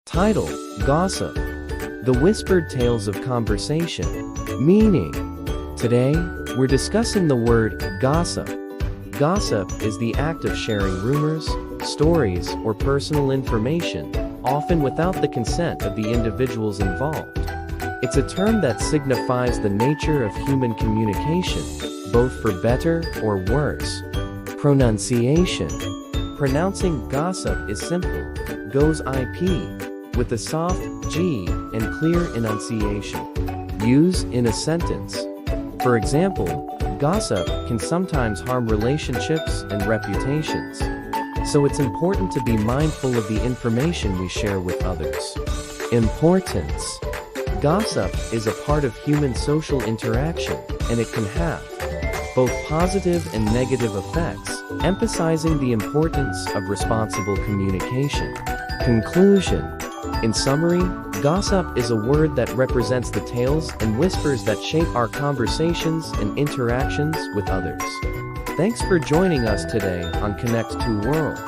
Title: Gossip. The whispered tales of conversation. Meaning: today, we're discussing the word gossip. Gossip is the act of sharing rumors, stories, or personal information, often without the consent of the individuals involved. It's a term that signifies the nature of human communication, both for better or worse. Pronunciation. Pronouncing gossip is simple, goes IP, with a soft G and clear enunciation. Use in a sentence. For example, gossip can sometimes harm relationships and reputations. So it's important to be mindful of the information we share with others. Importance. Gossip is a part of human social interaction, and it can have both positive and negative effects, emphasizing the importance of responsible communication. Conclusion. In summary, gossip is a word that represents the tales and whispers that shape our conversations and interactions with others. Thanks for joining us today on Connect to World.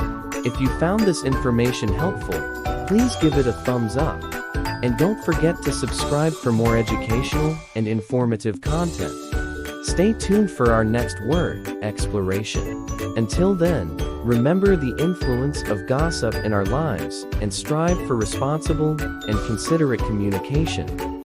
If you found this information helpful, please give it a thumbs up. And don't forget to subscribe for more educational and informative content. Stay tuned for our next word exploration. Until then, remember the influence of gossip in our lives and strive for responsible and considerate communication.